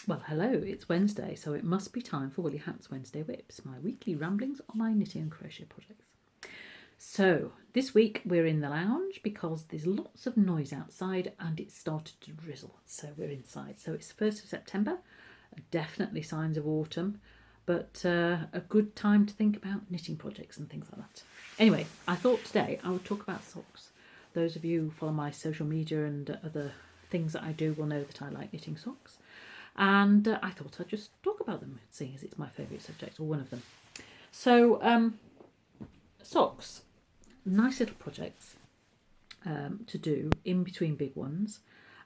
Well, hello, it's Wednesday, so it must be time for Woolly Hat's Wednesday Whips, my weekly ramblings on my knitting and crochet projects. So, this week we're in the lounge because there's lots of noise outside and it's started to drizzle, so we're inside. So it's 1st of September, definitely signs of autumn, but a good time to think about knitting projects and things like that. Anyway, I thought today I would talk about socks. Those of you who follow my social media and other things that I do will know that I like knitting socks. And I thought I'd just talk about them, seeing as it's my favourite subject, or one of them. So, socks, nice little projects to do in between big ones.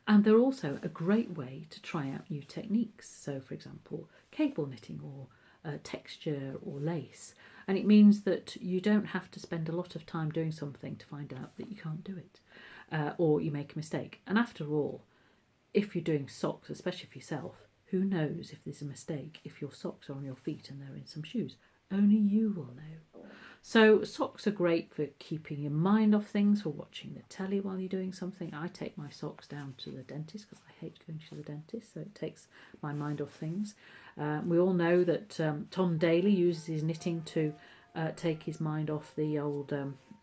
And they're also a great way to try out new techniques. So, for example, cable knitting or texture or lace. And it means that you don't have to spend a lot of time doing something to find out that you can't do it or you make a mistake. And after all, if you're doing socks, especially for yourself, who knows if there's a mistake if your socks are on your feet and they're in some shoes? Only you will know. So socks are great for keeping your mind off things, for watching the telly while you're doing something. I take my socks down to the dentist because I hate going to the dentist, so it takes my mind off things. We all know that Tom Daly uses his knitting to take his mind off the old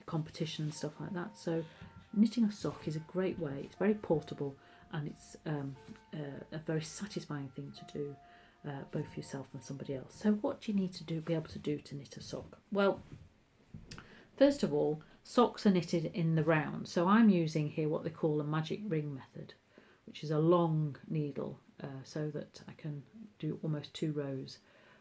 competition and stuff like that. So knitting a sock is a great way. It's very portable and it's a very satisfying thing to do, both for yourself and somebody else. So what do you need to be able to do to knit a sock? Well, first of all, socks are knitted in the round. So I'm using here what they call a magic ring method, which is a long needle so that I can do almost 2 rows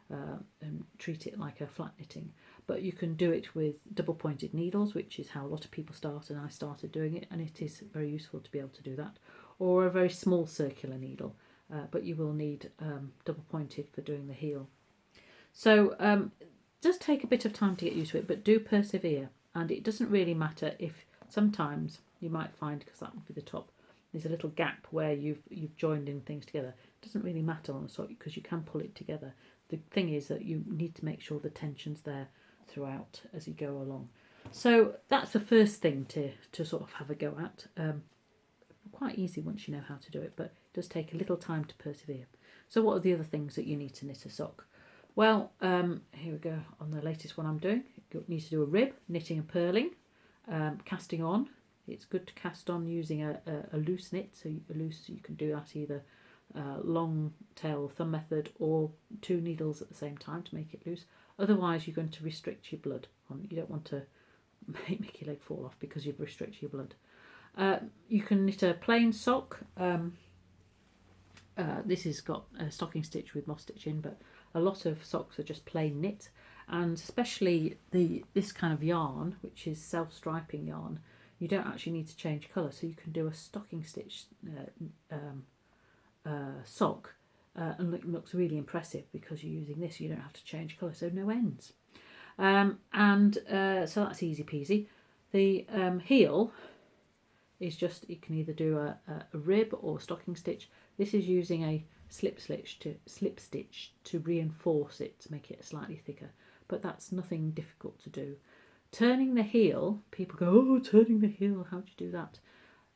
and treat it like a flat knitting. But you can do it with double pointed needles, which is how a lot of people start, and I started doing it, and it is very useful to be able to do that. Or a very small circular needle, but you will need double pointed for doing the heel. So just take a bit of time to get used to it, but do persevere. And it doesn't really matter if sometimes you might find, because that would be the top, there's a little gap where you've joined in things together. It doesn't really matter on a sock because you can pull it together. The thing is that you need to make sure the tension's there throughout as you go along. So that's the first thing to sort of have a go at. Quite easy once you know how to do it, but it does take a little time to persevere. So what are the other things that you need to knit a sock? Well, here we go on the latest one I'm doing. You need to do a rib, knitting and purling, casting on. It's good to cast on using a loose knit, so you can do that either long tail thumb method or 2 needles at the same time to make it loose. Otherwise you're going to restrict your blood. You don't want to make your leg fall off because you've restricted your blood. You can knit a plain sock. This has got a stocking stitch with moss stitch in, but a lot of socks are just plain knit, and especially this kind of yarn, which is self-striping yarn, you don't actually need to change colour, so you can do a stocking stitch sock and it looks really impressive because you're using this. You don't have to change colour, so no ends. So that's easy peasy. The heel is just, you can either do a rib or stocking stitch. This is using a slip stitch to reinforce it, to make it slightly thicker, but that's nothing difficult to do. Turning the heel, people go, oh, turning the heel, how do you do that?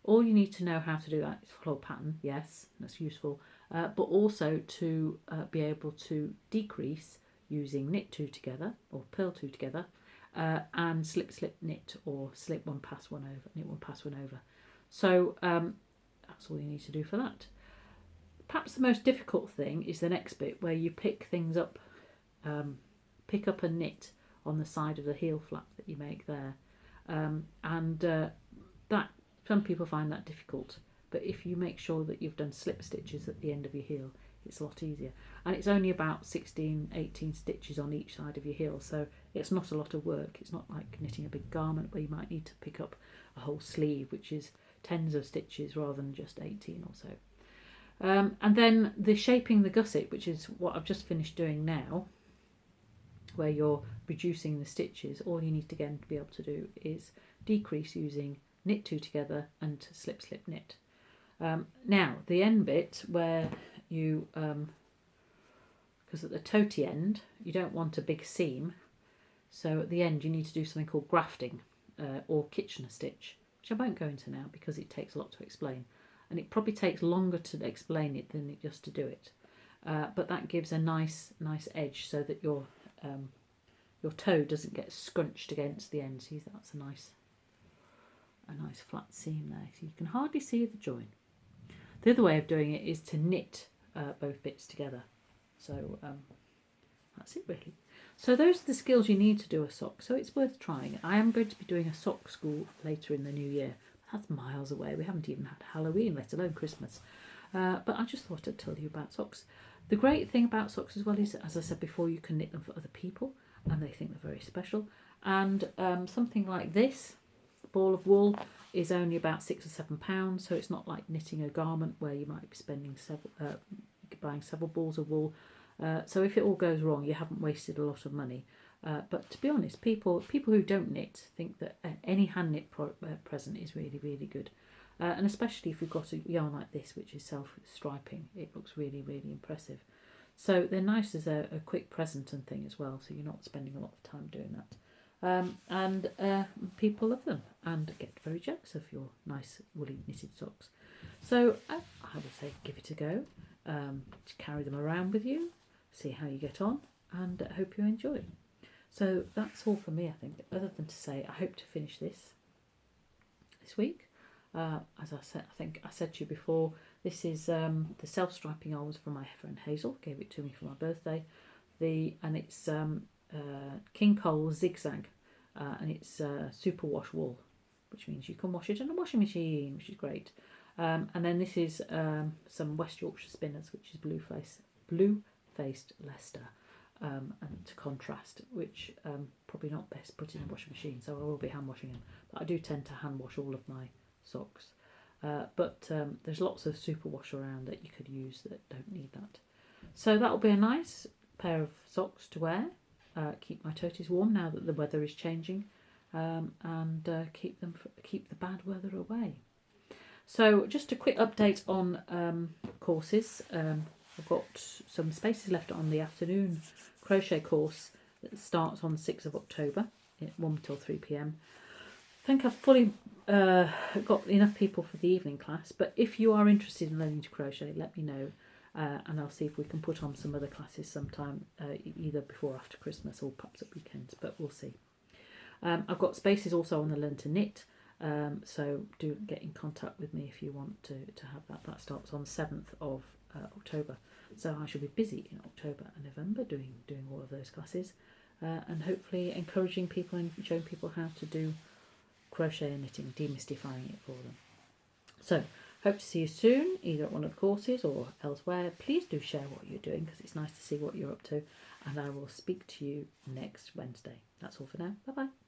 All you need to know how to do that is follow a pattern. Yes, that's useful, but also to be able to decrease using knit 2 together or purl 2 together, and slip knit, or slip 1 pass 1 over, knit 1 pass 1 over. So that's all you need to do for that. Perhaps the most difficult thing is the next bit where you pick things up, pick up a knit on the side of the heel flap that you make there, that some people find that difficult, but if you make sure that you've done slip stitches at the end of your heel, it's a lot easier. And it's only about 16-18 stitches on each side of your heel, so it's not a lot of work. It's not like knitting a big garment where you might need to pick up a whole sleeve, which is tens of stitches rather than just 18 or so. And then the shaping the gusset, which is what I've just finished doing now, where you're reducing the stitches, all you need again to be able to do is decrease using knit 2 together and slip knit. Now the end bit where you, because at the toty end you don't want a big seam, so at the end you need to do something called grafting or Kitchener stitch, which I won't go into now because it takes a lot to explain, and it probably takes longer to explain it than just to do it. but that gives a nice edge so that your toe doesn't get scrunched against the end. See, that's a nice flat seam there, so you can hardly see the join. The other way of doing it is to knit both bits together. So that's it really. So those are the skills you need to do a sock, so it's worth trying. I am going to be doing a sock school later in the new year. That's miles away. We haven't even had Halloween, let alone Christmas. But I just thought I'd tell you about socks. The great thing about socks as well is, as I said before, you can knit them for other people and they think they're very special. And something like this ball of wool is only about £6 or £7, so it's not like knitting a garment where you might be spending buying several balls of wool. So if it all goes wrong, you haven't wasted a lot of money. But to be honest, people who don't knit think that any hand knit present is really, really good. And especially if you've got a yarn like this, which is self-striping, it looks really, really impressive. So they're nice as a quick present and thing as well, so you're not spending a lot of time doing that. And people love them and get very jealous of your nice woolly knitted socks. So I would say give it a go. Carry them around with you, see how you get on, and hope you enjoy. So that's all for me, I think, other than to say I hope to finish this week. As I said, I think I said to you before, this is the self-striping arms from my friend Hazel, gave it to me for my birthday. And it's King Cole Zig Zag, and it's superwash wool, which means you can wash it in a washing machine, which is great. And then this is some West Yorkshire spinners, which is blue-faced Leicester, and to contrast, which probably not best put in a washing machine, so I will be hand washing them. But I do tend to hand wash all of my socks. But there's lots of superwash around that you could use that don't need that. So that'll be a nice pair of socks to wear. Keep my toties warm now that the weather is changing, and keep the bad weather away. So just a quick update on courses. I've got some spaces left on the afternoon crochet course that starts on the 6th of October at 1 till 3 p.m. I think I've fully got enough people for the evening class, but if you are interested in learning to crochet, let me know, and I'll see if we can put on some other classes sometime, either before or after Christmas or perhaps at weekends, but we'll see. I've got spaces also on the Learn to Knit, so do get in contact with me if you want to have that. That starts on the 7th of October, so I shall be busy in October and November doing all of those classes, and hopefully encouraging people and showing people how to do crochet and knitting, demystifying it for them. So hope to see you soon, either at one of the courses or elsewhere. Please do share what you're doing, because it's nice to see what you're up to, and I will speak to you next Wednesday. That's all for now. Bye bye.